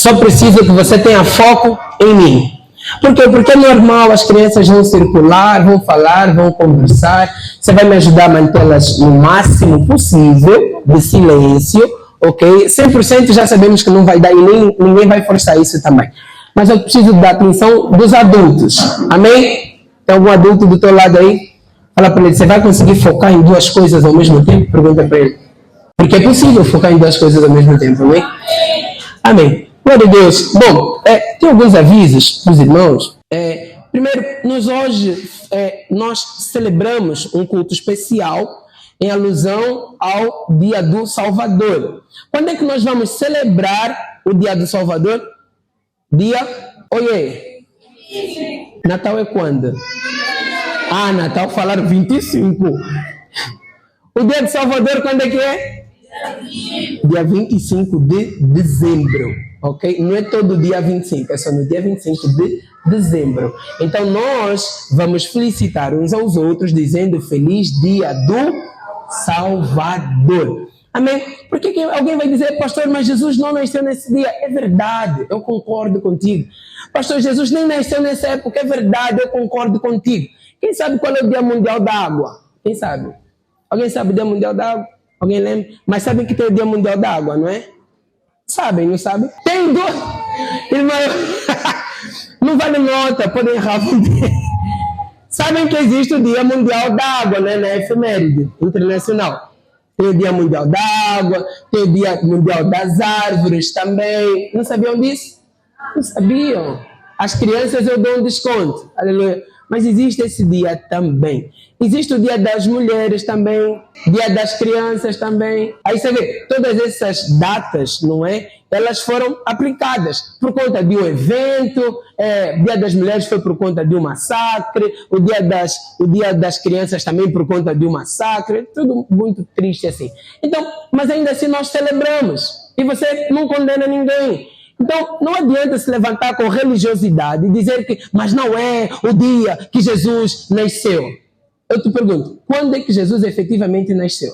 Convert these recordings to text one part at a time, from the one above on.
Só preciso que você tenha foco em mim. Por quê? Porque é normal, as crianças vão circular, vão falar, vão conversar. Você vai me ajudar a mantê-las no máximo possível de silêncio, ok? 100% já sabemos que não vai dar e ninguém vai forçar isso também. Mas eu preciso da atenção dos adultos. Amém? Tem algum adulto do teu lado aí? Fala para ele, você vai conseguir focar em duas coisas ao mesmo tempo? Pergunta para ele. Porque é possível focar em duas coisas ao mesmo tempo, amém? Amém. Glória a Deus. Bom, tem alguns avisos para os irmãos. Primeiro, nós celebramos um culto especial em alusão ao Dia do Salvador. Quando é que nós vamos celebrar o Dia do Salvador? Natal é quando? Natal falaram 25. O Dia do Salvador quando é que é? Dia 25 de dezembro, ok? Não é todo dia 25, é só no dia 25 de dezembro. Então nós vamos felicitar uns aos outros dizendo Feliz Dia do Salvador. Amém? Por que alguém vai dizer, pastor, mas Jesus não nasceu nesse dia? É verdade, eu concordo contigo. Pastor, Jesus nem nasceu nessa época, é verdade, eu concordo contigo. Quem sabe qual é o Dia Mundial da Água? Quem sabe? Alguém sabe o Dia Mundial da Água? Alguém lembra? Mas sabem que tem o Dia Mundial da Água, não é? Sabem, não sabem? Tem dois. Irmão, não vale nota, podem errar. Sabem que existe o Dia Mundial da Água, né? Na efeméride internacional. Tem o Dia Mundial da Água, tem o Dia Mundial das Árvores também. Não sabiam disso? Não sabiam. As crianças eu dou um desconto. Aleluia. Mas existe esse dia também. Existe o Dia das Mulheres também, Dia das Crianças também. Aí você vê, todas essas datas, não é? Elas foram aplicadas por conta de um evento. Dia das Mulheres foi por conta de um massacre. O Dia das Crianças também por conta de um massacre. Tudo muito triste assim. Então, mas ainda assim nós celebramos. E você não condena ninguém. Então, não adianta se levantar com religiosidade e dizer que, mas não é o dia que Jesus nasceu. Eu te pergunto, quando é que Jesus efetivamente nasceu?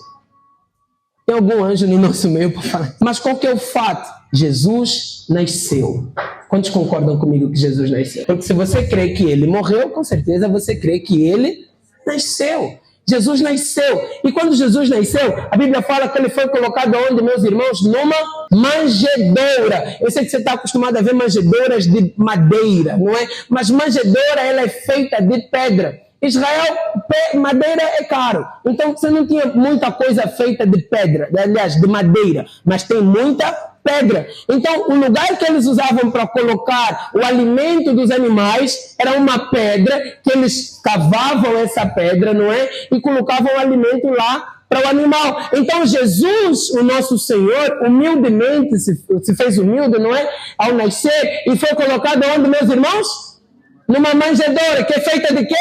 Tem algum anjo no nosso meio para falar? Mas qual que é o fato? Jesus nasceu. Quantos concordam comigo que Jesus nasceu? Porque se você crê que ele morreu, com certeza você crê que ele nasceu. Jesus nasceu. E quando Jesus nasceu, a Bíblia fala que ele foi colocado onde, meus irmãos? Numa manjedoura. Eu sei que você está acostumado a ver manjedouras de madeira, não é? Mas manjedoura, ela é feita de pedra. Israel, madeira é caro. Então você não tinha muita coisa feita de pedra, aliás, de madeira, mas tem muita pedra. Então o lugar que eles usavam para colocar o alimento dos animais era uma pedra, que eles cavavam essa pedra, não é? E colocavam o alimento lá para o animal. Então Jesus, o nosso Senhor, humildemente se fez humilde, não é? Ao nascer, e foi colocado onde, meus irmãos? Numa manjedoura, que é feita de quê?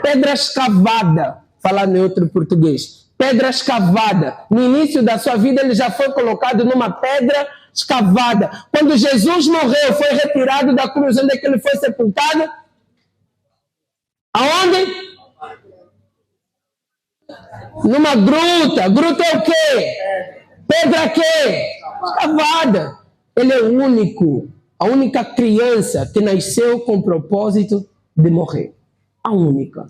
Pedra escavada, falar em outro português. Pedra escavada. No início da sua vida ele já foi colocado numa pedra escavada. Quando Jesus morreu, foi retirado da cruz. Onde é que ele foi sepultado? Aonde? Numa gruta. Gruta é o quê? Pedra quê? Escavada. Ele é o único, a única criança que nasceu com o propósito de morrer. A única.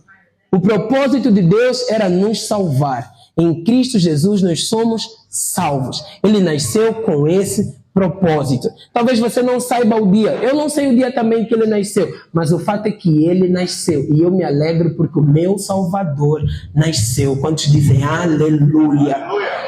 O propósito de Deus era nos salvar. Em Cristo Jesus nós somos salvos. Ele nasceu com esse propósito. Talvez você não saiba o dia. Eu não sei o dia também que ele nasceu. Mas o fato é que ele nasceu. E eu me alegro porque o meu Salvador nasceu. Quantos dizem aleluia?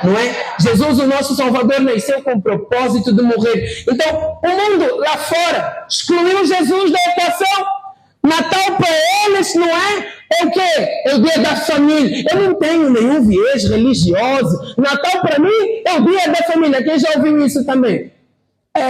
Não é? Jesus, o nosso Salvador, nasceu com o propósito de morrer. Então, o mundo lá fora excluiu Jesus da equação. Natal para eles não é o quê? É o dia da família. Eu não tenho nenhum viés religioso. Natal para mim é o dia da família. Quem já ouviu isso também?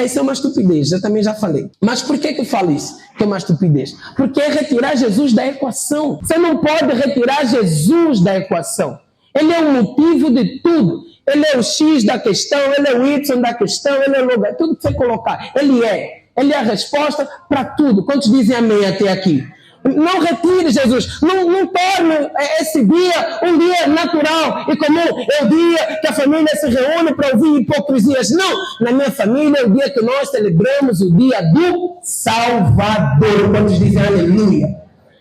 Isso é uma estupidez, eu também já falei. Mas por que eu falo isso? Que é uma estupidez? Porque é retirar Jesus da equação. Você não pode retirar Jesus da equação. Ele é o motivo de tudo. Ele é o X da questão, ele é o Y da questão, ele é o lugar. Tudo que você colocar, ele é. Ele é a resposta para tudo. Quantos dizem amém até aqui? Não retire, Jesus. Não torne esse dia um dia natural e comum. É o dia que a família se reúne para ouvir hipocrisias. Não. Na minha família é o dia que nós celebramos o dia do Salvador. Quando dizem aleluia.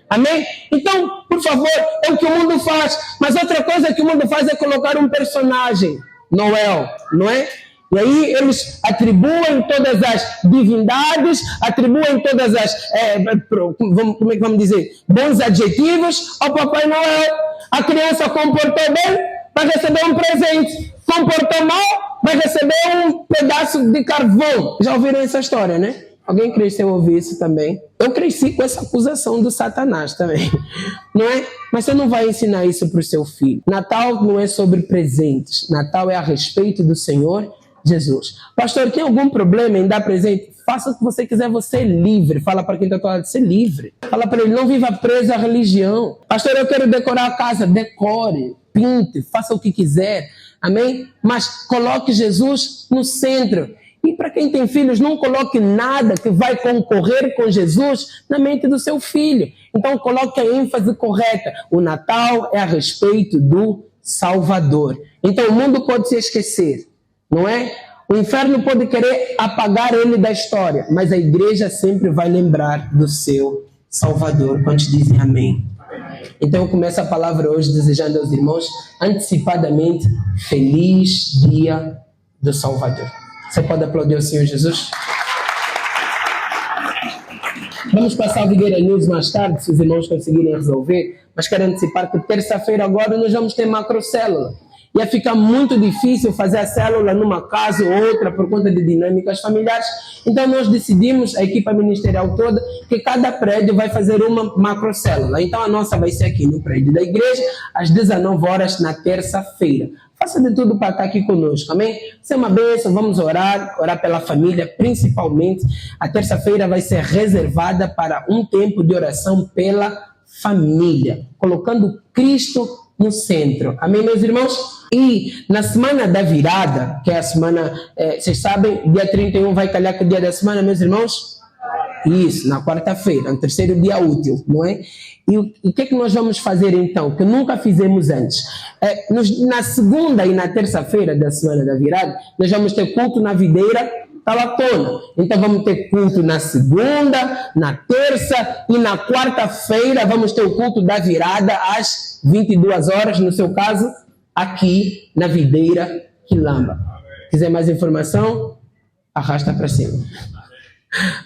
Amém? Então, por favor, é o que o mundo faz. Mas outra coisa que o mundo faz é colocar um personagem. Noel, não é? E aí eles atribuem todas as divindades, atribuem todas as, como é que vamos dizer, bons adjetivos ao Papai Noel. A criança comportou bem, vai receber um presente. Comportou mal, vai receber um pedaço de carvão. Já ouviram essa história, né? Alguém cresceu a ouvir isso também? Eu cresci com essa acusação do Satanás também, não é? Mas você não vai ensinar isso para o seu filho. Natal não é sobre presentes. Natal é a respeito do Senhor Jesus. Pastor, tem algum problema em dar presente? Faça o que você quiser, você é livre. Fala para quem está do lado, ser livre. Fala para ele, não viva preso à religião. Pastor, eu quero decorar a casa. Decore, pinte, faça o que quiser. Amém? Mas coloque Jesus no centro. E para quem tem filhos, não coloque nada que vai concorrer com Jesus na mente do seu filho. Então coloque a ênfase correta. O Natal é a respeito do Salvador. Então o mundo pode se esquecer, não é? O inferno pode querer apagar ele da história, mas a igreja sempre vai lembrar do seu Salvador. Quantos dizem amém? Então eu começo a palavra hoje desejando aos irmãos antecipadamente feliz dia do Salvador. Você pode aplaudir o Senhor Jesus? Vamos passar a Videira News mais tarde, se os irmãos conseguirem resolver. Mas quero antecipar que terça-feira agora nós vamos ter macrocélula. Ia ficar muito difícil fazer a célula numa casa ou outra por conta de dinâmicas familiares. Então nós decidimos, a equipa ministerial toda, que cada prédio vai fazer uma macrocélula. Então a nossa vai ser aqui no prédio da igreja, às 19 horas na terça-feira. Faça de tudo para estar aqui conosco, amém? Isso é uma bênção, vamos orar pela família, principalmente. A terça-feira vai ser reservada para um tempo de oração pela família, colocando Cristo no centro. Amém, meus irmãos? E na semana da virada, que é a semana, vocês sabem, dia 31 vai calhar que o dia da semana, meus irmãos? Isso, na quarta-feira, no terceiro dia útil, não é? E o que é que nós vamos fazer então, que nunca fizemos antes? Na segunda e na terça-feira da semana da virada, nós vamos ter culto na videira Talatona. Então vamos ter culto na segunda, na terça e na quarta-feira vamos ter o culto da virada às 22 horas, no seu caso, aqui na videira Quilamba. Quiser mais informação? Arrasta para cima.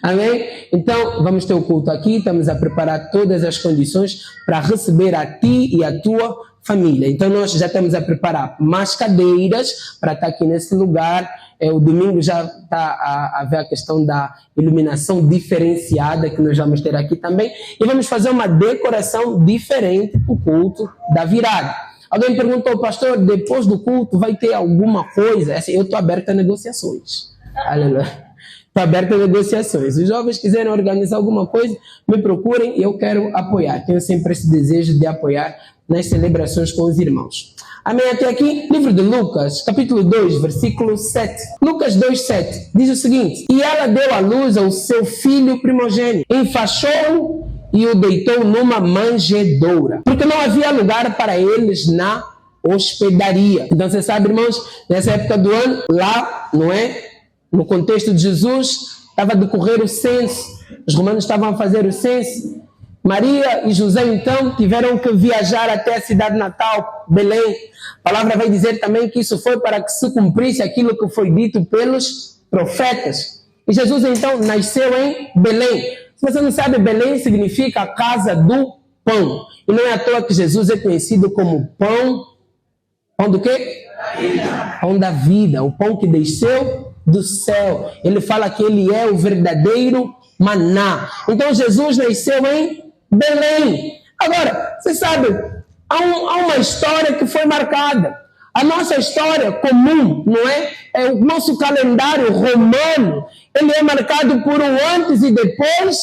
Amém? Então, vamos ter o culto aqui, estamos a preparar todas as condições para receber a ti e a tua família. Então, nós já estamos a preparar mais cadeiras para estar aqui nesse lugar. O domingo já está a ver a questão da iluminação diferenciada que nós vamos ter aqui também. E vamos fazer uma decoração diferente para o culto da virada. Alguém perguntou, pastor, depois do culto vai ter alguma coisa? Assim, eu estou aberto a negociações. Aleluia. Estou aberto a negociações. Os jovens quiserem organizar alguma coisa, me procurem e eu quero apoiar. Tenho sempre esse desejo de apoiar nas celebrações com os irmãos. Amém? Até aqui, livro de Lucas, capítulo 2, versículo 7. Lucas 2, 7, diz o seguinte: E ela deu à luz ao seu filho primogênito, enfaixou-o e o deitou numa manjedoura, porque não havia lugar para eles na hospedaria. Então você sabe, irmãos, nessa época do ano, lá, não é? No contexto de Jesus, estava a decorrer o censo. Os romanos estavam a fazer o censo. Maria e José, então, tiveram que viajar até a cidade natal, Belém. A palavra vai dizer também que isso foi para que se cumprisse aquilo que foi dito pelos profetas. E Jesus, então, nasceu em Belém. Se você não sabe, Belém significa a casa do pão. E não é à toa que Jesus é conhecido como pão do quê? Pão da vida, o pão que desceu do céu. Ele fala que ele é o verdadeiro maná. Então Jesus nasceu em Belém. Agora, você sabe, há uma história que foi marcada. A nossa história comum, não é? O nosso calendário romano, ele é marcado por um antes e depois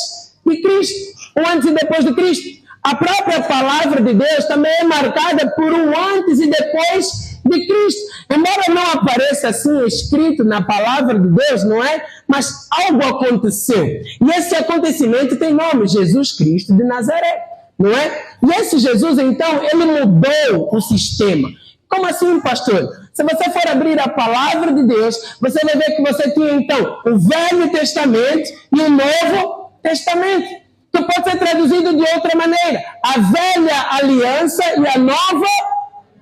de Cristo. Um antes e depois de Cristo. A própria palavra de Deus também é marcada por um antes e depois de Cristo. Embora não apareça assim escrito na palavra de Deus, não é? Mas algo aconteceu. E esse acontecimento tem nome, Jesus Cristo de Nazaré, não é? E esse Jesus, então, ele mudou o sistema. Como assim, pastor? Se você for abrir a palavra de Deus, você vai ver que você tinha, então, o Velho Testamento e o Novo Testamento. Que pode ser traduzido de outra maneira. A velha aliança e a nova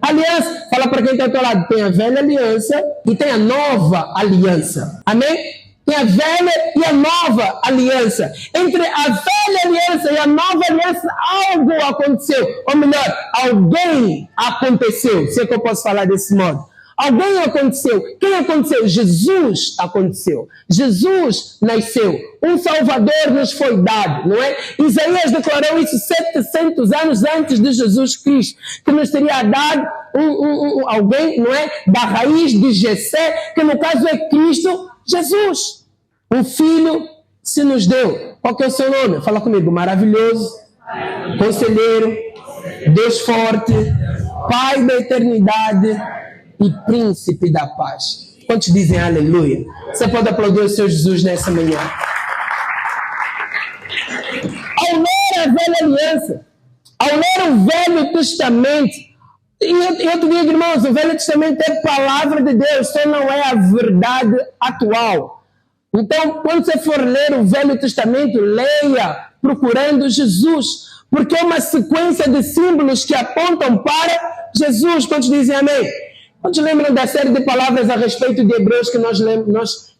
aliança. Fala para quem está ao teu lado. Tem a velha aliança e tem a nova aliança. Amém? Tem a velha e a nova aliança. Entre a velha aliança e a nova aliança, algo aconteceu. Ou melhor, alguém aconteceu. Se é que eu posso falar desse modo. Alguém aconteceu. Quem aconteceu? Jesus aconteceu. Jesus nasceu. Um Salvador nos foi dado, não é? Isaías declarou isso 700 anos antes de Jesus Cristo, que nos teria dado alguém, não é? Da raiz de Jessé, que no caso é Cristo Jesus. Um filho se nos deu. Qual que é o seu nome? Fala comigo. Maravilhoso, Conselheiro, Deus forte, Pai da eternidade e Príncipe da paz. Quantos dizem aleluia? Você pode aplaudir o seu Jesus nessa manhã. Ao ler a velha aliança, ao ler o Velho Testamento, e eu te digo, irmãos, o Velho Testamento é palavra de Deus, só não é a verdade atual. Então, quando você for ler o Velho Testamento, leia procurando Jesus, porque é uma sequência de símbolos que apontam para Jesus. Quantos dizem amém? Quantos lembram da série de palavras a respeito de Hebreus que nós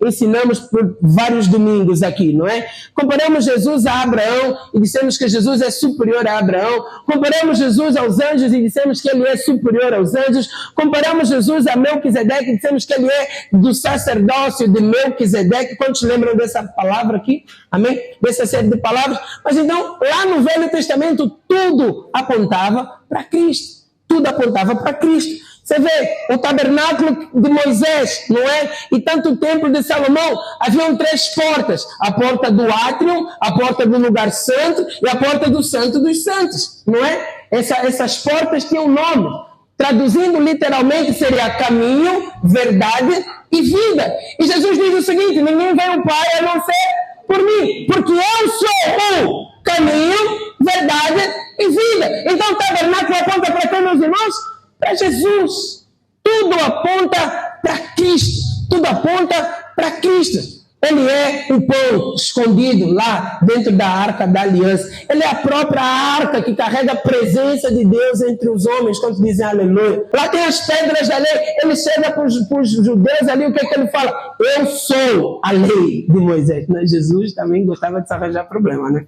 ensinamos por vários domingos aqui, não é? Comparamos Jesus a Abraão e dissemos que Jesus é superior a Abraão. Comparamos Jesus aos anjos e dissemos que ele é superior aos anjos. Comparamos Jesus a Melquisedeque e dissemos que ele é do sacerdócio de Melquisedeque. Quantos lembram dessa palavra aqui? Amém? Dessa série de palavras. Mas então, lá no Velho Testamento, tudo apontava para Cristo. Tudo apontava para Cristo. Você vê o tabernáculo de Moisés, não é? E tanto o templo de Salomão, haviam 3 portas. A porta do átrio, a porta do lugar santo e a porta do santo dos santos, não é? Essas portas tinham nome. Traduzindo literalmente seria caminho, verdade e vida. E Jesus diz o seguinte, ninguém vê o Pai a não ser por mim, porque eu sou o caminho, verdade e vida. Então o tabernáculo aponta para quem, meus irmãos? Para Jesus. Tudo aponta para Cristo. Tudo aponta para Cristo. Ele é o pão escondido lá dentro da arca da aliança. Ele é a própria arca que carrega a presença de Deus entre os homens, quando dizem aleluia. Lá tem as pedras da lei. Ele chega para os judeus ali, o que é que ele fala? Eu sou a lei de Moisés. Mas Jesus também gostava de se arranjar problema, né?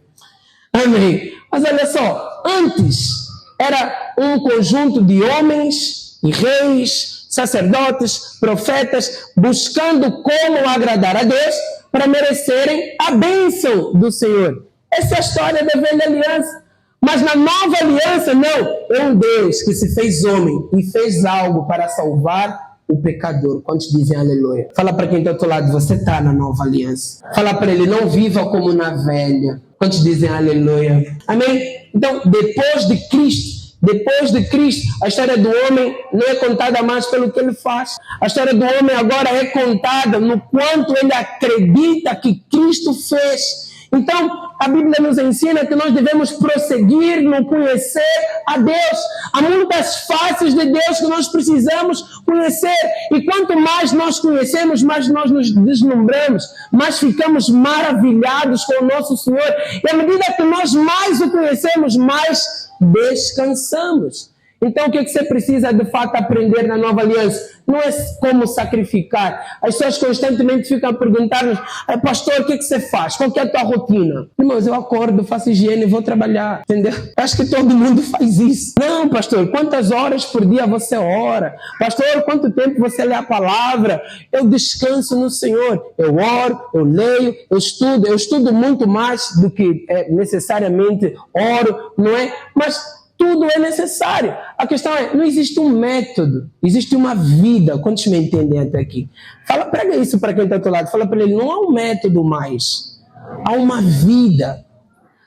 Amém. Mas olha só, antes era um conjunto de homens e reis, sacerdotes, profetas, buscando como agradar a Deus para merecerem a bênção do Senhor. Essa é a história da velha aliança. Mas na nova aliança, não. É um Deus que se fez homem e fez algo para salvar o pecador. Quantos dizem aleluia? Fala para quem está do teu lado, você está na nova aliança. Fala para ele, não viva como na velha. Quantos dizem aleluia? Amém? Então, depois de Cristo, a história do homem não é contada mais pelo que ele faz. A história do homem agora é contada no quanto ele acredita que Cristo fez. Então, a Bíblia nos ensina que nós devemos prosseguir no conhecer a Deus. Há muitas faces de Deus que nós precisamos conhecer. E quanto mais nós conhecemos, mais nós nos deslumbramos, mais ficamos maravilhados com o nosso Senhor. E à medida que nós mais o conhecemos, mais descansamos. Então, o que você precisa de fato aprender na nova aliança? Não é como sacrificar. As pessoas constantemente ficam a perguntar-nos, pastor, o que você faz? Qual que é a tua rotina? Irmãos, eu acordo, faço higiene e vou trabalhar. Entendeu? Acho que todo mundo faz isso. Não, pastor, quantas horas por dia você ora? Pastor, quanto tempo você lê a palavra? Eu descanso no Senhor. Eu oro, eu leio, eu estudo muito mais do que necessariamente oro, não é? Mas tudo é necessário. A questão é, não existe um método, existe uma vida. Quantos me entendem até aqui? Prega isso para quem está do teu lado. Fala para ele, não há um método mais. Há uma vida.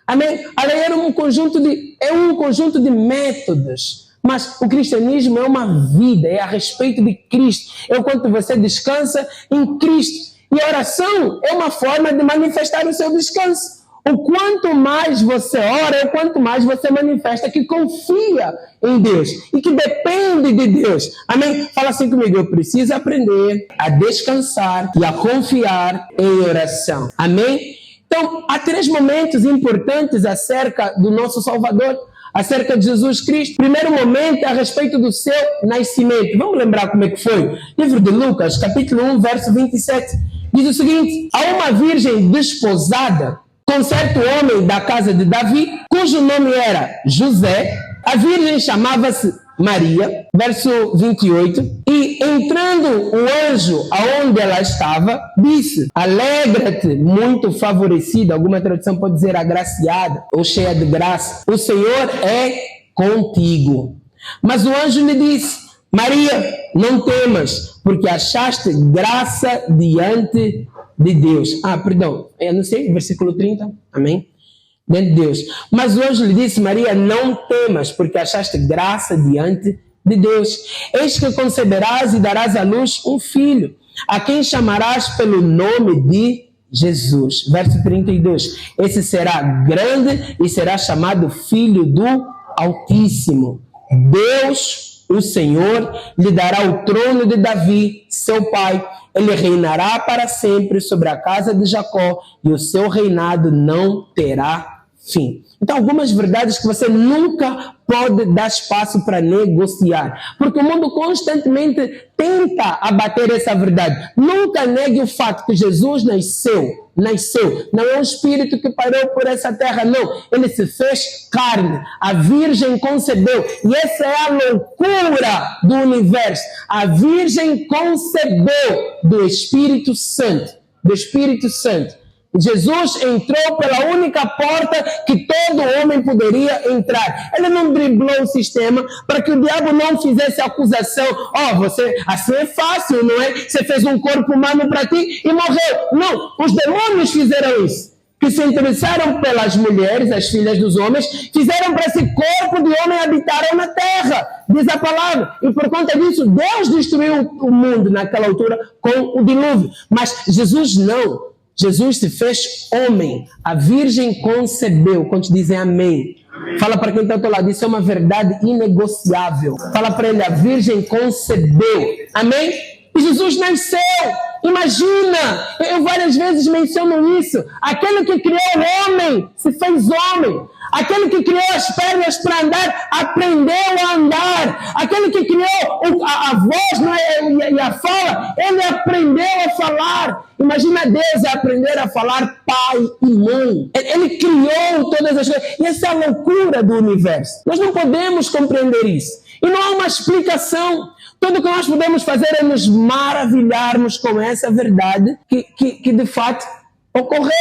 Amém? A lei era um conjunto de métodos Mas o cristianismo é uma vida, é a respeito de Cristo. É o quanto você descansa em Cristo. E a oração é uma forma de manifestar o seu descanso. O quanto mais você ora, o quanto mais você manifesta que confia em Deus e que depende de Deus. Amém? Fala assim comigo, eu preciso aprender a descansar e a confiar em oração. Amém? Então, há 3 momentos importantes acerca do nosso Salvador, acerca de Jesus Cristo. Primeiro momento é a respeito do seu nascimento. Vamos lembrar como é que foi? Livro de Lucas, capítulo 1, verso 27. Diz o seguinte: há uma virgem desposada com certo homem da casa de Davi, cujo nome era José. A virgem chamava-se Maria, verso 28, e entrando o anjo aonde ela estava, disse: alegra-te, muito favorecida. Alguma tradução pode dizer agraciada ou cheia de graça. O Senhor é contigo. Mas o anjo lhe disse: Maria, não temas, porque achaste graça diante de Deus. Perdão, eu não sei, versículo 30, amém? Diante de Deus. Mas o anjo lhe disse: Maria, não temas, porque achaste graça diante de Deus. Eis que conceberás e darás à luz um filho, a quem chamarás pelo nome de Jesus. Verso 32. Esse será grande e será chamado Filho do Altíssimo. Deus, o Senhor, lhe dará o trono de Davi, seu pai. Ele reinará para sempre sobre a casa de Jacó, e o seu reinado não terá fim. Então, algumas verdades que você nunca pode dar espaço para negociar, porque o mundo constantemente tenta abater essa verdade. Nunca negue o fato que Jesus nasceu. Não é um espírito que parou por essa terra, não. Ele se fez carne. A virgem concebeu. E essa é a loucura do universo. A virgem concebeu do Espírito Santo. Do Espírito Santo. Jesus entrou pela única porta que todo homem poderia entrar. Ele não driblou o sistema para que o diabo não fizesse acusação. Você, assim é fácil, não é? Você fez um corpo humano para ti e morreu. Não, os demônios fizeram isso. Que se interessaram pelas mulheres, as filhas dos homens, fizeram para esse corpo de homem habitaram na terra, diz a palavra. E por conta disso, Deus destruiu o mundo naquela altura com o dilúvio. Mas Jesus não. Jesus se fez homem. A virgem concebeu. Quando dizem amém. Fala para quem está ao teu lado. Isso é uma verdade inegociável. Fala para ele, a virgem concebeu. Amém? E Jesus nasceu. Imagina, eu várias vezes menciono isso. Aquele que criou o homem se fez homem. Aquele que criou as pernas para andar, aprendeu a andar. Aquele que criou a voz e a fala, ele aprendeu a falar. Imagina Deus aprender a falar pai e mãe. Ele criou todas as coisas. E essa é a loucura do universo. Nós não podemos compreender isso. E não há uma explicação. Tudo o que nós podemos fazer é nos maravilharmos com essa verdade que de fato ocorreu,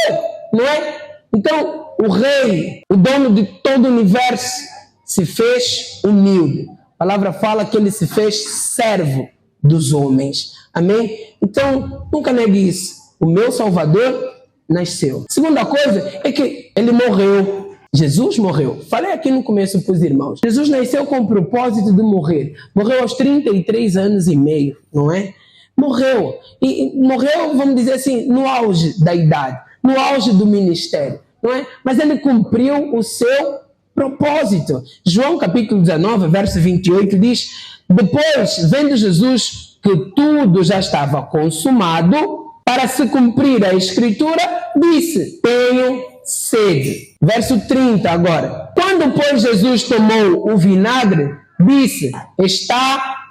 não é? Então, o rei, o dono de todo o universo, se fez humilde. A palavra fala que ele se fez servo dos homens. Amém? Então, nunca negue isso. O meu Salvador nasceu. Segunda coisa é que ele morreu. Jesus morreu. Falei aqui no começo para os irmãos. Jesus nasceu com o propósito de morrer. Morreu aos 33 anos e meio, não é? Morreu. E morreu, vamos dizer assim, no auge da idade, no auge do ministério, não é? Mas ele cumpriu o seu propósito. João capítulo 19, verso 28 diz: depois, vendo Jesus que tudo já estava consumado, para se cumprir a escritura, disse: tenho sede. Verso 30 agora. Quando, pois, Jesus tomou o vinagre, disse: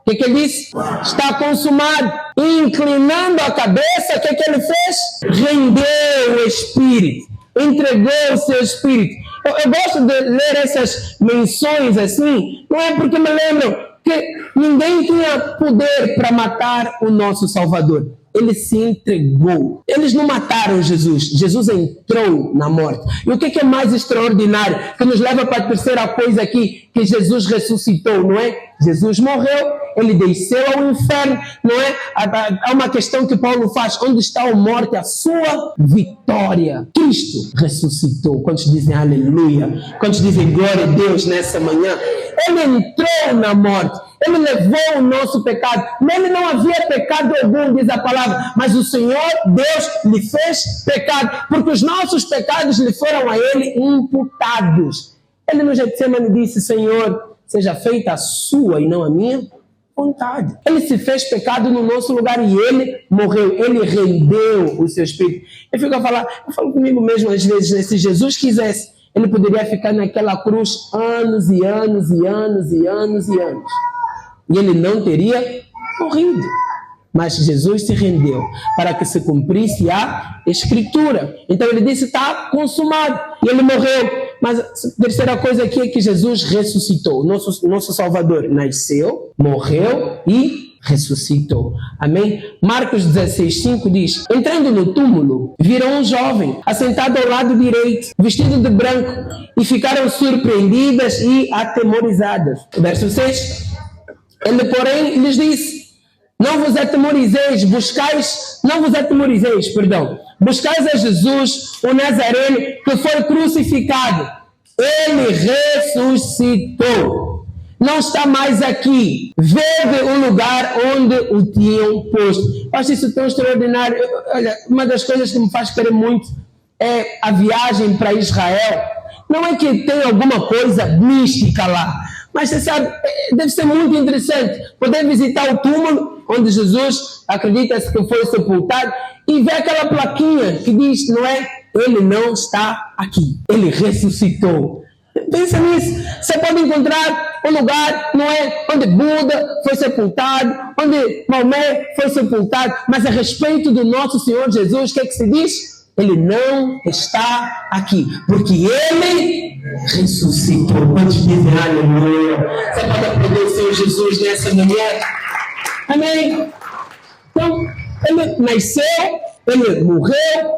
o que ele disse? Está consumado. E inclinando a cabeça, o que ele fez? Rendeu o Espírito. Entregou o seu Espírito. Eu gosto de ler essas menções assim, não é porque me lembram que ninguém tinha poder para matar o nosso Salvador. Ele se entregou. Eles não mataram Jesus. Jesus entrou na morte. E o que é mais extraordinário? Que nos leva para a terceira coisa aqui, que Jesus ressuscitou, não é? Jesus morreu, ele desceu ao inferno, não é? Há uma questão que Paulo faz: onde está a morte, a sua vitória? Cristo ressuscitou. Quantos dizem aleluia? Quantos dizem glória a Deus nessa manhã? Ele entrou na morte, ele levou o nosso pecado. Nele não havia pecado algum, diz a palavra, mas o Senhor Deus lhe fez pecado, porque os nossos pecados lhe foram a ele imputados. Ele no Getsemane disse: Senhor, seja feita a sua e não a minha vontade. Ele se fez pecado no nosso lugar e ele morreu. Ele rendeu o seu espírito. Eu falo comigo mesmo às vezes, né? Se Jesus quisesse, ele poderia ficar naquela cruz anos e anos e anos e anos e anos. E ele não teria morrido. Mas Jesus se rendeu para que se cumprisse a Escritura. Então ele disse: está consumado. E ele morreu. Mas a terceira coisa aqui é que Jesus ressuscitou. Nosso Salvador nasceu, morreu e ressuscitou. Amém? Marcos 16:5 diz: entrando no túmulo, viram um jovem assentado ao lado direito, vestido de branco, e ficaram surpreendidas e atemorizadas. Verso 6. Ele, porém, lhes disse: não vos atemorizeis, buscais a Jesus, o Nazareno, que foi crucificado. Ele ressuscitou. Não está mais aqui. Vede o lugar onde o tinham posto. Eu acho isso tão extraordinário. Olha, uma das coisas que me faz querer muito é a viagem para Israel. Não é que tem alguma coisa mística lá, mas você sabe, deve ser muito interessante poder visitar o túmulo onde Jesus acredita-se que foi sepultado e ver aquela plaquinha que diz, não é? Ele não está aqui. Ele ressuscitou. Pensa nisso. Você pode encontrar um lugar, não é? Onde Buda foi sepultado, onde Maomé foi sepultado, mas a respeito do nosso Senhor Jesus, o que é que se diz? Ele não está aqui, porque ele ressuscitou. Quantos dizem aleluia? Você pode aplaudir o Senhor Jesus nessa manhã? Amém? Então, ele nasceu, ele morreu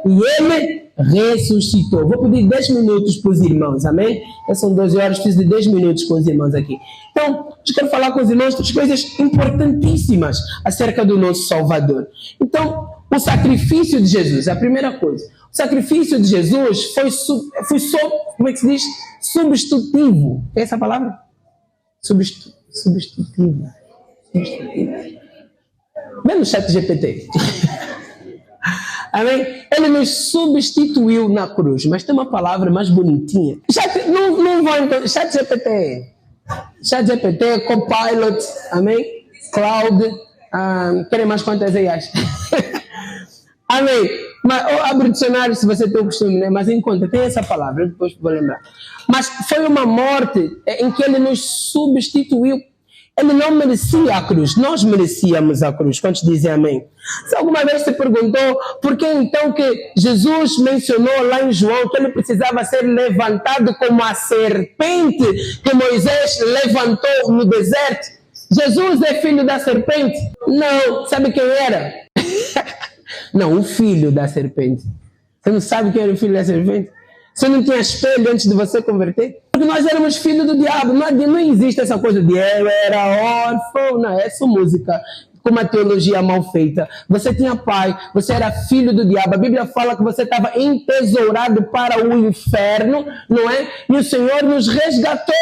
e ele ressuscitou. Vou pedir 10 minutos para os irmãos, amém? São 12 horas, preciso de 10 minutos com os irmãos aqui. Então, eu quero falar com os irmãos das coisas importantíssimas acerca do nosso Salvador. Então, o sacrifício de Jesus, a primeira coisa. O sacrifício de Jesus foi como é que se diz? Substitutivo. Tem essa palavra? Substitutivo. Vê no chat GPT. Amém? Ele nos substituiu na cruz. Mas tem uma palavra mais bonitinha. Não vou entender. Chat GPT, Copilot, amém? Cloud. Querem mais quantas aí? Amém? Mas, abre o dicionário se você tem o costume, né? Mas encontra, tem essa palavra, depois vou lembrar. Mas foi uma morte em que ele nos substituiu. Ele não merecia a cruz, nós merecíamos a cruz. Quantos dizem amém? Se alguma vez se perguntou por que então que Jesus mencionou lá em João que ele precisava ser levantado como a serpente que Moisés levantou no deserto? Jesus é filho da serpente? Não. Sabe quem era? Não, o filho da serpente. Você não sabe quem era o filho da serpente? Você não tinha espelho antes de você converter? Porque nós éramos filhos do diabo. Não existe essa coisa de eu era órfão. Não, é só música com uma teologia mal feita. Você tinha pai, você era filho do diabo. A Bíblia fala que você estava entesourado para o inferno, não é? E o Senhor nos resgatou.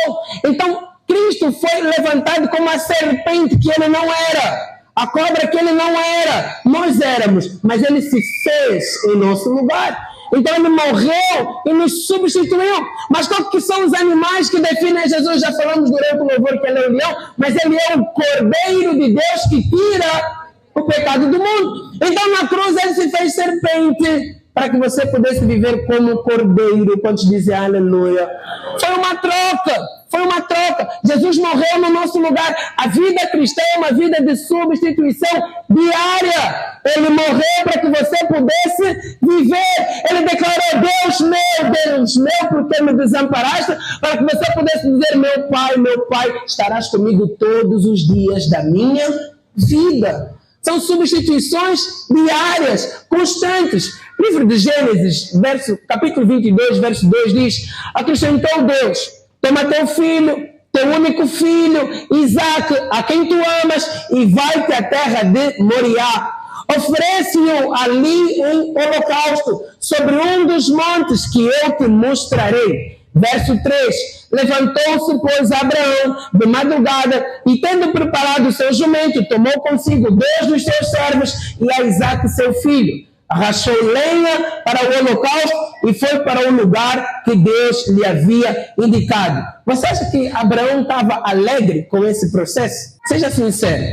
Então, Cristo foi levantado como a serpente que ele não era. A cobra que ele não era. Nós éramos, mas ele se fez em nosso lugar. Então ele morreu e nos substituiu. Mas qual que são os animais que definem Jesus? Já falamos durante o louvor que ele é o leão, mas ele é o Cordeiro de Deus que tira o pecado do mundo. Então na cruz ele se fez serpente para que você pudesse viver como cordeiro. Quantos dizem aleluia? Foi uma troca. Foi uma troca. Jesus morreu no nosso lugar. A vida cristã é uma vida de substituição diária. Ele morreu para que você pudesse viver. Ele declarou, Deus meu, por que me desamparaste? Para que você pudesse dizer, meu Pai, estarás comigo todos os dias da minha vida. São substituições diárias, constantes. Livro de Gênesis, capítulo 22, verso 2 diz, acrescentou Deus, toma teu filho, teu único filho, Isaac, a quem tu amas, e vai-te à terra de Moriá. Oferece-o ali em holocausto, sobre um dos montes que eu te mostrarei. Verso 3. Levantou-se, pois, Abraão de madrugada, e tendo preparado o seu jumento, tomou consigo 2 dos seus servos e a Isaque seu filho. Arrachou lenha para o holocausto e foi para o lugar que Deus lhe havia indicado. Você acha que Abraão estava alegre com esse processo? Seja sincero.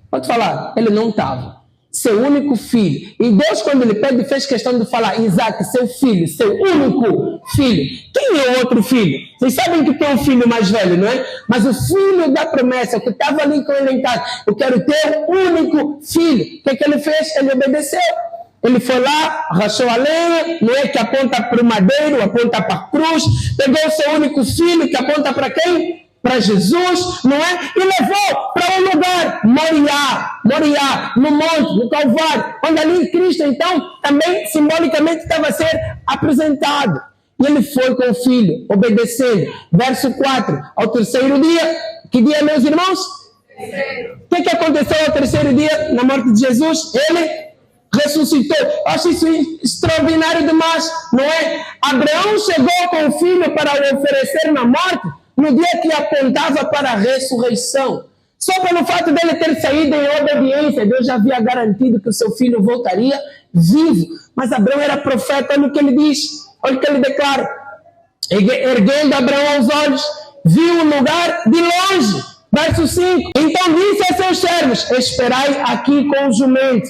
Pode falar, ele não estava. Seu único filho. E Deus, quando ele pede, fez questão de falar: Isaac, seu filho, seu único filho. Quem é o outro filho? Vocês sabem que tem um filho mais velho, não é? Mas o filho da promessa, que estava ali com ele em casa, eu quero ter um único filho. O que ele fez? Ele obedeceu. Ele foi lá, rachou a lenha, não é, que aponta para o madeiro, aponta para a cruz, pegou o seu único filho, que aponta para quem? Para Jesus, não é? E levou para um lugar, Moriá, no monte, no Calvário, onde ali Cristo, então, também simbolicamente estava a ser apresentado. E ele foi com o filho, obedecendo. Verso 4, ao terceiro dia, que dia, meus irmãos? O que aconteceu ao terceiro dia, na morte de Jesus? Ele ressuscitou. Eu acho isso extraordinário demais, não é? Abraão chegou com o filho para o oferecer na morte, no dia que apontava para a ressurreição. Só pelo fato dele ter saído em obediência, Deus já havia garantido que o seu filho voltaria vivo. Mas Abraão era profeta, olha o que ele diz, olha o que ele declara. Erguendo Abraão os olhos, viu o lugar de longe. Verso 5. Então disse a seus servos: esperai aqui com o jumento.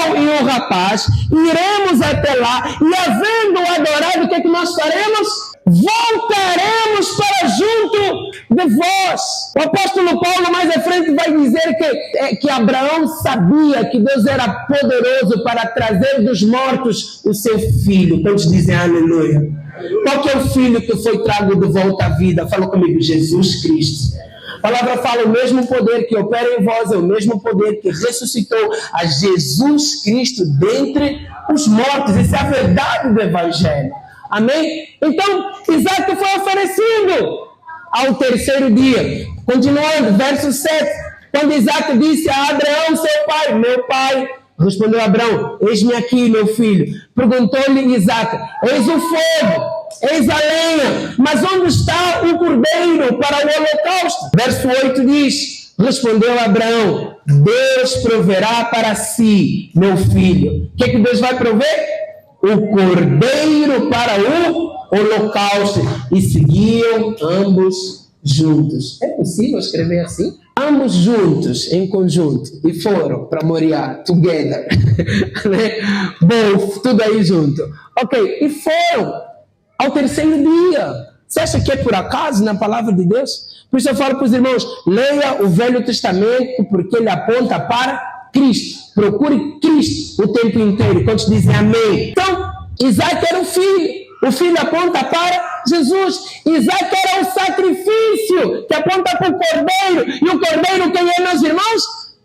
Eu e o rapaz iremos até lá, e havendo adorado, o que é que nós faremos? Voltaremos para junto de vós. O apóstolo Paulo mais à frente vai dizer que Abraão sabia que Deus era poderoso para trazer dos mortos o seu filho. Todos dizem aleluia. Qual que é o filho que foi trago de volta à vida? Fala comigo: Jesus Cristo. A palavra fala: o mesmo poder que opera em vós é o mesmo poder que ressuscitou a Jesus Cristo dentre os mortos. Essa é a verdade do Evangelho. Amém? Então, Isaac foi oferecido ao terceiro dia. Continuando, verso 7. Quando Isaac disse a Abraão, seu pai: meu pai, respondeu Abraão: eis-me aqui, meu filho. Perguntou-lhe Isaac: eis o fogo, eis a lenha, mas onde está o cordeiro para o holocausto? Verso 8 diz: respondeu Abraão: Deus proverá para si, meu filho. O que é que Deus vai prover? O cordeiro para o holocausto. E seguiam ambos juntos. É possível escrever assim? Ambos juntos, em conjunto. E foram para Moriá, together. Né? Both, tudo aí junto. Ok, e foram ao terceiro dia. Você acha que é por acaso na palavra de Deus? Por isso eu falo para os irmãos: leia o Velho Testamento, porque ele aponta para Cristo. Procure Cristo o tempo inteiro. Quantos dizem amém? Então, Isaac era o filho. O filho aponta para Jesus. Isaac era o sacrifício que aponta para o cordeiro. E o cordeiro, quem é, meus irmãos?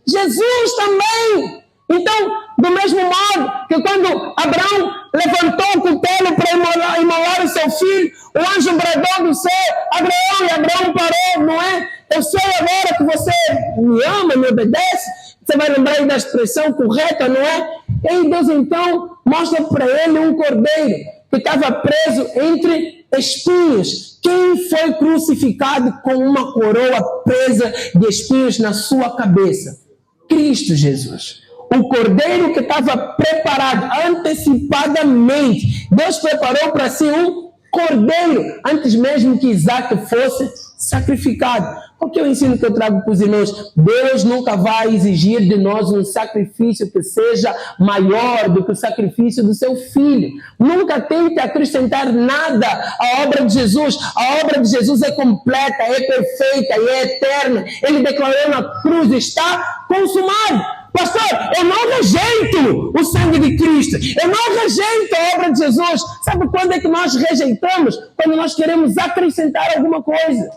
Jesus também. Então, do mesmo modo que quando Abraão levantou o cutelo para imolar o seu filho, o anjo bradou do céu: Abraão, e Abraão parou, não é? Eu sei agora que você me ama, me obedece. Você vai lembrar aí da expressão correta, não é? E Deus então mostra para ele um cordeiro que estava preso entre espinhos. Quem foi crucificado com uma coroa presa de espinhos na sua cabeça? Cristo Jesus. O cordeiro que estava preparado antecipadamente. Deus preparou para si um cordeiro antes mesmo que Isaac fosse sacrificado. Qual que é o ensino que eu trago para os irmãos? Deus nunca vai exigir de nós um sacrifício que seja maior do que o sacrifício do seu filho. Nunca tente acrescentar nada à obra de Jesus. A obra de Jesus é completa, é perfeita e é eterna. Ele declarou na cruz: está consumado. Pastor, eu não rejeito o sangue de Cristo. Eu não rejeito a obra de Jesus. Sabe quando é que nós rejeitamos? Quando nós queremos acrescentar alguma coisa.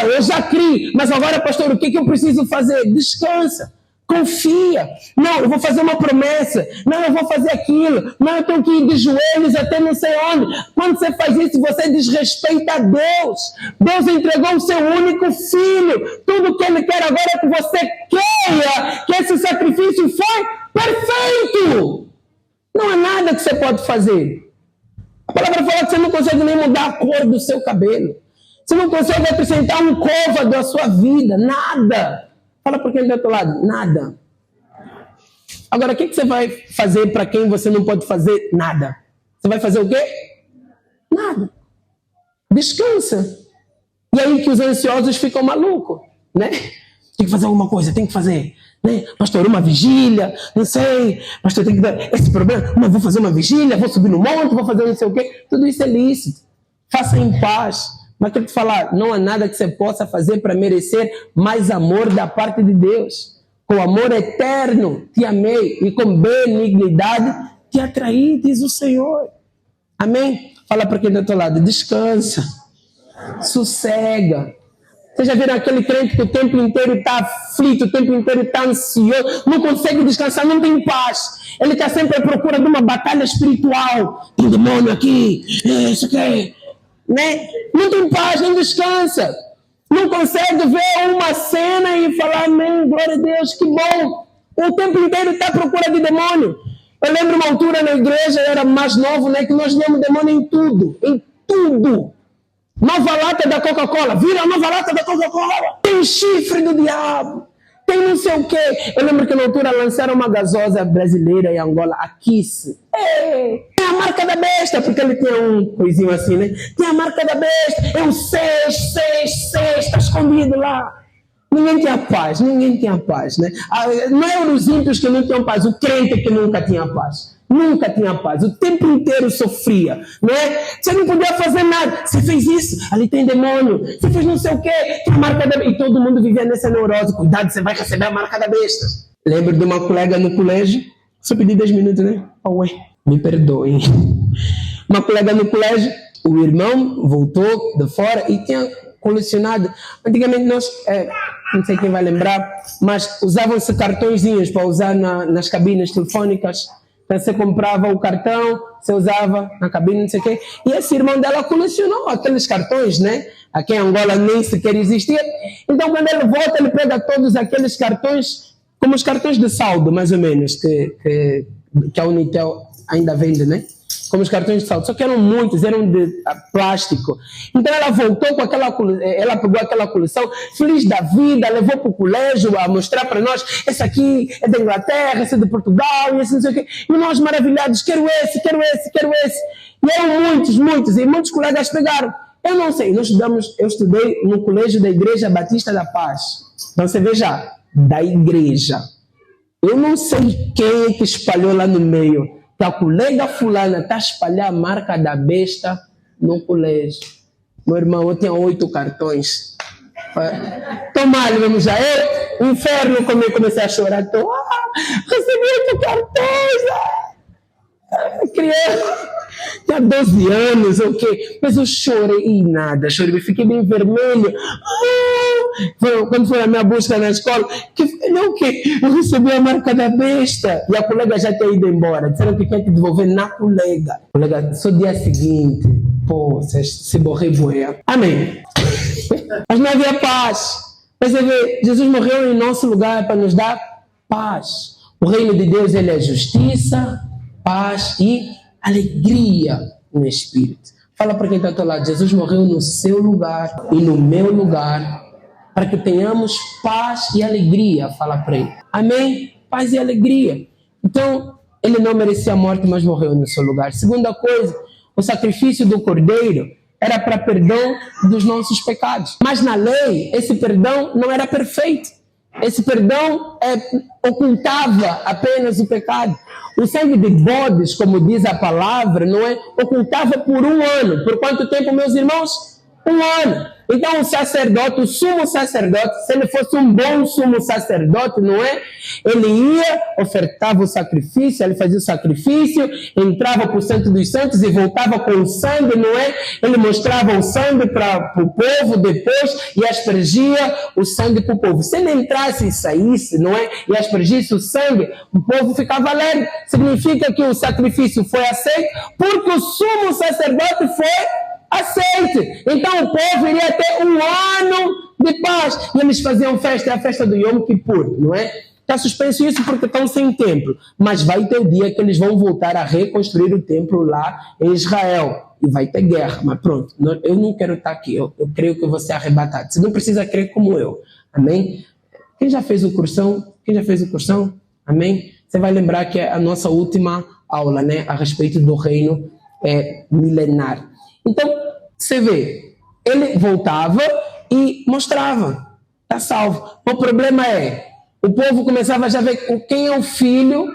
Eu já criei, mas agora, pastor, o que eu preciso fazer? Descansa. Confia. Não, eu vou fazer uma promessa. Não, eu vou fazer aquilo. Não, eu tenho que ir de joelhos até não sei onde. Quando você faz isso, você desrespeita a Deus. Deus entregou o seu único filho. Tudo que Ele quer agora é que você queira que esse sacrifício foi perfeito. Não há nada que você pode fazer. A palavra fala que você não consegue nem mudar a cor do seu cabelo. Você não consegue acrescentar um côvado à sua vida. Nada. Fala para quem está do outro lado. Nada. Agora, o que você vai fazer para quem você não pode fazer nada? Você vai fazer o quê? Nada. Descansa. E aí que os ansiosos ficam malucos, né? Tem que fazer alguma coisa, tem que fazer. Né? Pastor, uma vigília, não sei. Pastor, tem que dar esse problema. Mas vou fazer uma vigília, vou subir no monte, vou fazer não sei o quê. Tudo isso é lícito. Faça em paz. Mas quero te falar, não há nada que você possa fazer para merecer mais amor da parte de Deus. Com amor eterno te amei e com benignidade te atraí, diz o Senhor. Amém? Fala para quem está do teu lado, descansa, sossega. Vocês já viram aquele crente que o tempo inteiro está aflito, o tempo inteiro está ansioso, não consegue descansar, não tem paz. Ele está sempre à procura de uma batalha espiritual. Tem demônio aqui, isso aqui. Né? Não tem paz, não descansa. Não consegue ver uma cena e falar, amém, glória a Deus, que bom. O tempo inteiro está à procura de demônio. Eu lembro uma altura na igreja, eu era mais novo, né, que nós víamos demônio em tudo. Em tudo. Nova lata da Coca-Cola. Vira a nova lata da Coca-Cola. Tem chifre do diabo. Tem não sei o quê. Eu lembro que na altura lançaram uma gasosa brasileira em Angola, a Kiss. É a marca da besta, porque ele tinha um coisinho assim, né? Tem a marca da besta. É o 6, está escondido lá. Ninguém tinha paz, né? Não é os ímpios que não tinham paz, o crente que nunca tinha paz. Nunca tinha paz, o tempo inteiro sofria, não é? Você não podia fazer nada, você fez isso, ali tem demônio, você fez não sei o quê, tem a marca da besta, e todo mundo vivia nessa neurose, cuidado, você vai receber a marca da besta. Lembro de uma colega no colégio, só pedi 10 minutos, né? Oh, me perdoem. Uma colega no colégio, o irmão voltou de fora e tinha colecionado, antigamente nós, não sei quem vai lembrar, mas usavam-se cartõezinhos para usar nas cabines telefônicas. Então, você comprava o cartão, você usava na cabine, não sei o quê. E esse irmão dela colecionou aqueles cartões, né? Aqui em Angola nem sequer existia. Então, quando ele volta, ele pega todos aqueles cartões, como os cartões de saldo, mais ou menos, que a Unitel ainda vende, né? Como os cartões de saldo. Só que eram muitos, eram de plástico. Então, ela voltou com ela pegou aquela coleção, feliz da vida, levou para o colégio a mostrar para nós, esse aqui é da Inglaterra, esse é de Portugal, e esse não sei o quê. E nós maravilhados, quero esse. E eram muitos, e muitos colegas pegaram. Eu não sei, eu estudei no colégio da Igreja Batista da Paz. Então, você veja, da igreja. Eu não sei quem é que espalhou lá no meio, que a colega fulana está a espalhar a marca da besta no colégio. Meu irmão, eu tinha 8 cartões. Toma ali, vamos já. O inferno, como eu comecei a chorar. Recebi 8 cartões. Criança, tinha 12 anos, o quê? Mas eu chorei e nada, chorei, fiquei bem vermelho. Quando foi a minha busca na escola, eu recebi a marca da besta. E a colega já tinha ido embora. Disseram que tinha que devolver na colega. Colega, só dia seguinte, se borrei boia. Amém. Mas não havia paz. Mas você vê, Jesus morreu em nosso lugar para nos dar paz. O reino de Deus, ele é justiça, paz e alegria no Espírito. Fala para quem está ao teu lado, Jesus morreu no seu lugar e no meu lugar, para que tenhamos paz e alegria. Fala para ele. Amém? Paz e alegria. Então, ele não merecia a morte, mas morreu no seu lugar. Segunda coisa, o sacrifício do cordeiro era para perdão dos nossos pecados. Mas na lei, esse perdão não era perfeito. Esse perdão ocultava apenas o pecado. O sangue de bodes, como diz a palavra, não é? Ocultava por 1 ano. Por quanto tempo, meus irmãos? 1 ano. Então o sacerdote, o sumo sacerdote, se ele fosse um bom sumo sacerdote, não é? Ele ia, ofertava o sacrifício, ele fazia o sacrifício, entrava para o Santo dos Santos e voltava com o sangue, não é? Ele mostrava o sangue para o povo depois e aspergia o sangue para o povo. Se ele entrasse e saísse, não é? E aspergisse o sangue, o povo ficava alegre. Significa que o sacrifício foi aceito porque o sumo sacerdote foi aceite. Então o povo iria ter um ano de paz. E eles faziam festa, é a festa do Yom Kippur, não é? Está suspenso isso porque estão sem templo. Mas vai ter o dia que eles vão voltar a reconstruir o templo lá em Israel. E vai ter guerra. Mas pronto, eu não quero estar aqui. Eu creio que eu vou ser arrebatado. Você não precisa crer como eu. Amém? Quem já fez o cursão? Quem já fez o cursão? Amém? Você vai lembrar que é a nossa última aula, né? A respeito do reino milenar. Então, você vê, ele voltava e mostrava, está salvo. O problema é, o povo começava já a ver quem é o filho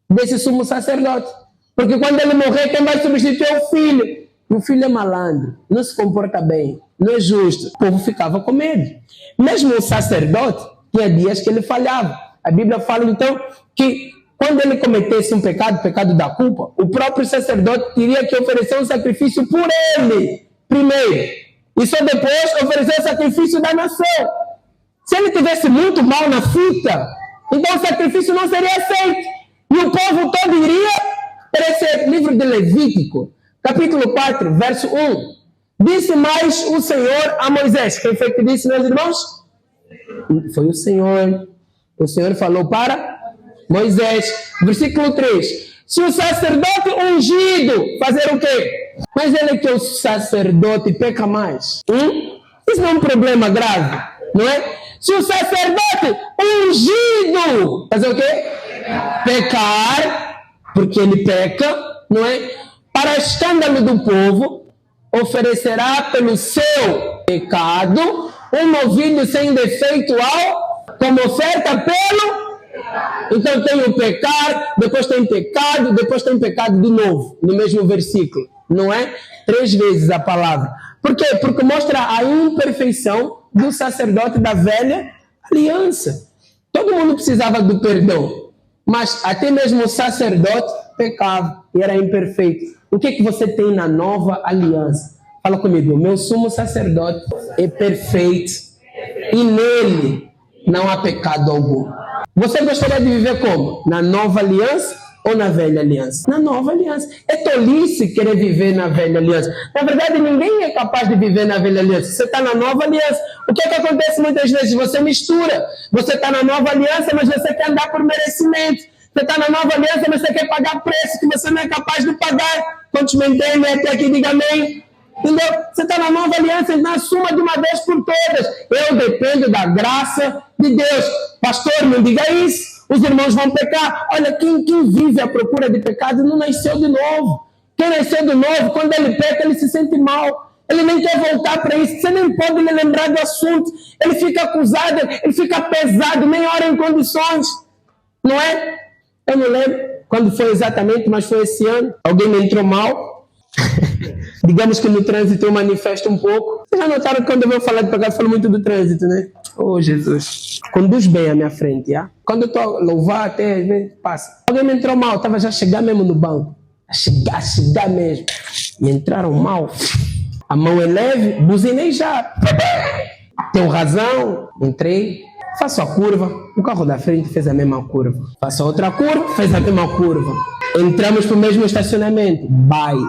desse sumo sacerdote. Porque quando ele morrer, quem vai substituir é o filho. E o filho é malandro, não se comporta bem, não é justo. O povo ficava com medo. Mesmo o sacerdote, tinha dias que ele falhava. A Bíblia fala então que quando ele cometesse um pecado, pecado da culpa, o próprio sacerdote teria que oferecer um sacrifício por ele, primeiro. E só depois oferecer o sacrifício da nação. Se ele tivesse muito mal na fita, então o sacrifício não seria aceito. E o povo todo iria perecer. Livro de Levítico, capítulo 4, verso 1. Disse mais o Senhor a Moisés. Quem foi que disse, meus irmãos? Foi o Senhor. O Senhor falou para Moisés, versículo 3. Se o sacerdote ungido fazer o quê? Mas ele que é o sacerdote peca mais. Isso não é um problema grave, não é? Se o sacerdote ungido fazer o quê? Pecar, porque ele peca, não é? Para escândalo do povo, oferecerá pelo seu pecado um novilho sem defeito como oferta pelo. Então tem o pecar, depois tem pecado, depois tem pecado de novo, no mesmo versículo, não é? 3 vezes a palavra. Por quê? Porque mostra a imperfeição do sacerdote da velha aliança. Todo mundo precisava do perdão, mas até mesmo o sacerdote pecava e era imperfeito. O que você tem na nova aliança? Fala comigo, meu sumo sacerdote é perfeito e nele não há pecado algum. Você gostaria de viver como? Na nova aliança ou na velha aliança? Na nova aliança. É tolice querer viver na velha aliança. Na verdade, ninguém é capaz de viver na velha aliança. Você está na nova aliança. O que acontece muitas vezes? Você mistura. Você está na nova aliança, mas você quer andar por merecimento. Você está na nova aliança, mas você quer pagar preço que você não é capaz de pagar. Quantos me entendem até aqui? Diga amém. Entendeu? Você está na nova aliança, então assuma de uma vez por todas. Eu dependo da graça de Deus. Pastor, não diga isso. Os irmãos vão pecar. Olha, quem vive à procura de pecado não nasceu de novo. Quem nasceu de novo, quando ele peca, ele se sente mal. Ele nem quer voltar para isso. Você nem pode lhe lembrar do assunto. Ele fica acusado, ele fica pesado, nem ora em condições. Não é? Eu não lembro quando foi exatamente, mas foi esse ano. Alguém me entrou mal. Digamos que no trânsito eu manifesto um pouco. Vocês já notaram que quando eu vou falar de pecado, eu falo muito do trânsito, né? Oh, Jesus. Conduz bem à minha frente, já? Quando eu estou a louvar, até às vezes passa. Alguém me entrou mal, estava já a chegar mesmo no banco. A chegar mesmo. Me entraram mal. A mão é leve, buzinei já. Tenho razão, entrei. Faço a curva, o carro da frente fez a mesma curva. Faço a outra curva, fez a mesma curva. Entramos para o mesmo estacionamento. Bye.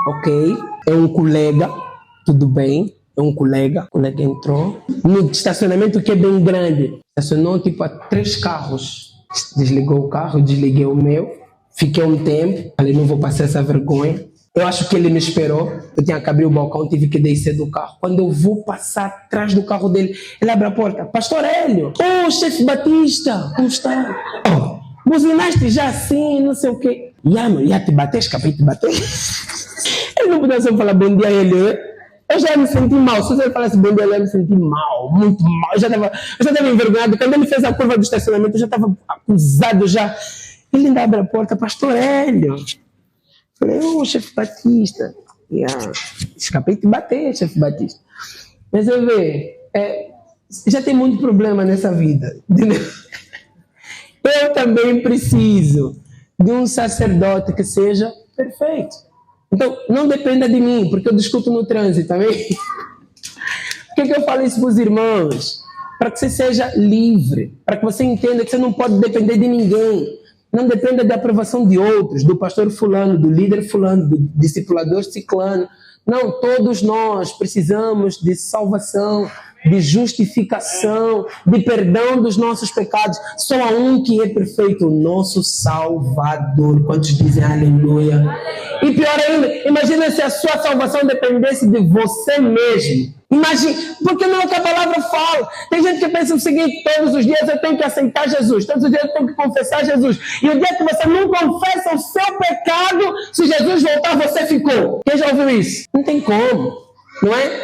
Ok, é um colega, tudo bem, é um colega. O colega entrou no estacionamento que é bem grande. Estacionou tipo a 3 carros. Desligou o carro, desliguei o meu. Fiquei um tempo, falei, não vou passar essa vergonha. Eu acho que ele me esperou. Eu tinha que abrir o balcão, tive que descer do carro. Quando eu vou passar atrás do carro dele, ele abre a porta. Pastor Hélio, chefe Batista, como está? Buzinaste já assim, não sei o quê. Já te bateste, acabei de te bater. Ele não podia só falar bom dia, Hélio. Eu já me senti mal. Se ele falasse bom dia, eu já me senti mal, muito mal. Eu já estava envergonhado. Quando ele fez a curva do estacionamento, eu já estava acusado já. Ele ainda abre a porta, pastor Hélio. Falei, chefe Batista, Escapei de bater, chefe Batista. Mas eu vejo, já tem muito problema nessa vida. Entendeu? Eu também preciso de um sacerdote que seja perfeito. Então, não dependa de mim, porque eu discuto no trânsito também. Por que eu falo isso para os irmãos? Para que você seja livre, para que você entenda que você não pode depender de ninguém. Não dependa da aprovação de outros, do pastor fulano, do líder fulano, do discipulador ciclano. Não, todos nós precisamos de salvação, de justificação, de perdão dos nossos pecados. Só há um que é perfeito, o nosso Salvador. Quantos dizem aleluia? E pior ainda, imagina se a sua salvação dependesse de você mesmo. Imagina, porque não é o que a palavra fala. Tem gente que pensa o seguinte: todos os dias eu tenho que aceitar Jesus, todos os dias eu tenho que confessar Jesus. E o dia que você não confessa o seu pecado, se Jesus voltar, você ficou. Quem já ouviu isso? Não tem como, não é?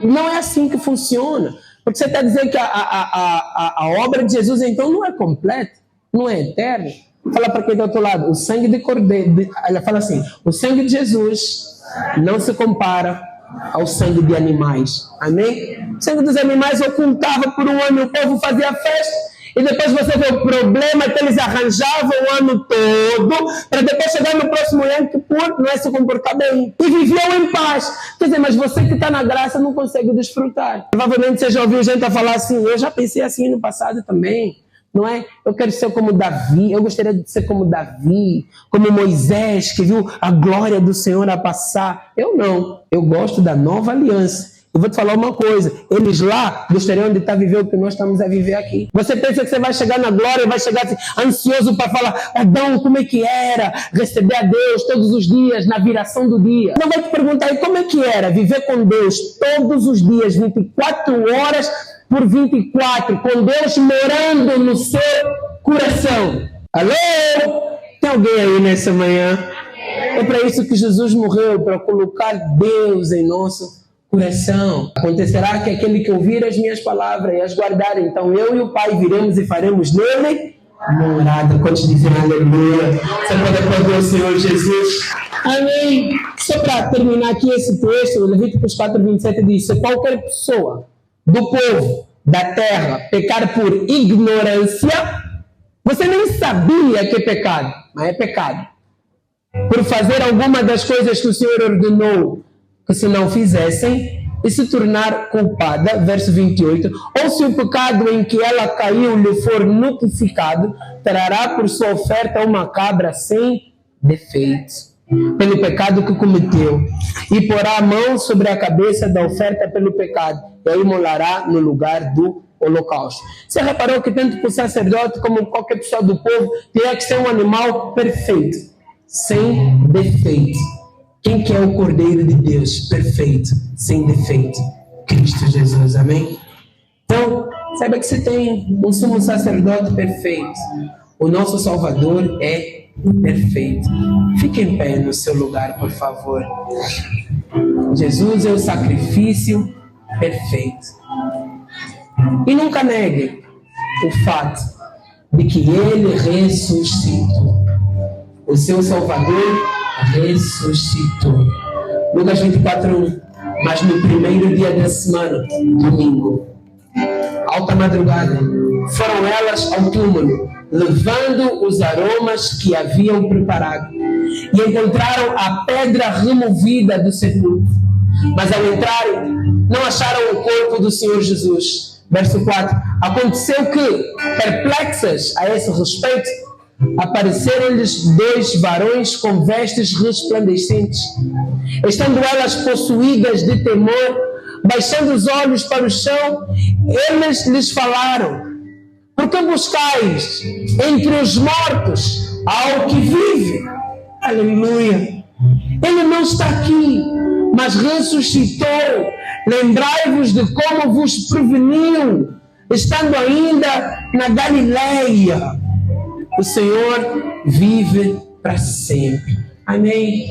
Não é assim que funciona. Porque você está dizendo que a obra de Jesus, então, não é completa, não é eterna. Fala para quem está do outro lado, o sangue de cordeiro, ela fala assim: o sangue de Jesus não se compara ao sangue de animais. Amém? O sangue dos animais ocultava por um ano, o povo fazia festa. E depois você vê o problema que eles arranjavam o ano todo, para depois chegar no próximo ano que não é se comportar bem. E viviam em paz. Quer dizer, mas você que está na graça não consegue desfrutar. Provavelmente você já ouviu gente a falar assim: eu já pensei assim no passado também. Não é? Eu quero ser como Davi, eu gostaria de ser como Davi, como Moisés, que viu a glória do Senhor a passar. Eu não, eu gosto da nova aliança. Eu vou te falar uma coisa, eles lá gostariam de estar vivendo o que nós estamos a viver aqui. Você pensa que você vai chegar na glória e vai chegar assim, ansioso para falar: Adão, como é que era receber a Deus todos os dias, na viração do dia? Não vai te perguntar: e como é que era viver com Deus todos os dias, 24 horas por 24, com Deus morando no seu coração? Alô? Tem alguém aí nessa manhã? É para isso que Jesus morreu, para colocar Deus em nosso coração. Acontecerá que aquele que ouvir as minhas palavras e as guardar, então eu e o Pai viremos e faremos nele morada. Quantos dizem aleluia? Você pode aplaudir o Senhor Jesus? Amém. Só para terminar aqui esse texto, Levíticos 4:27 diz: se qualquer pessoa do povo da terra pecar por ignorância, você nem sabia que é pecado, mas é pecado, por fazer alguma das coisas que o Senhor ordenou que se não fizessem, e se tornar culpada, verso 28, ou se o pecado em que ela caiu lhe for notificado, trará por sua oferta uma cabra sem defeito, pelo pecado que cometeu, e porá a mão sobre a cabeça da oferta pelo pecado, e a imolará no lugar do holocausto. Você reparou que tanto para o sacerdote como qualquer pessoa do povo, teria que ser um animal perfeito, sem defeito. Quem que é o Cordeiro de Deus? Perfeito, sem defeito. Cristo Jesus, amém? Então, saiba que você tem um sumo sacerdote perfeito. O nosso Salvador é perfeito. Fique em pé no seu lugar, por favor. Jesus é o sacrifício perfeito. E nunca negue o fato de que Ele ressuscitou. O seu Salvador ressuscitou. Lucas 24:1. Mas no primeiro dia da semana, domingo, alta madrugada, foram elas ao túmulo, levando os aromas que haviam preparado, e encontraram a pedra removida do sepulcro. Mas ao entrarem, não acharam o corpo do Senhor Jesus. Verso 4. Aconteceu que, perplexas a esse respeito, apareceram-lhes 2 varões com vestes resplandecentes. Estando elas possuídas de temor, baixando os olhos para o chão, eles lhes falaram: por que buscais entre os mortos ao que vive? Aleluia! Ele não está aqui, mas ressuscitou. Lembrai-vos de como vos preveniu, estando ainda na Galileia. O Senhor vive para sempre. Amém.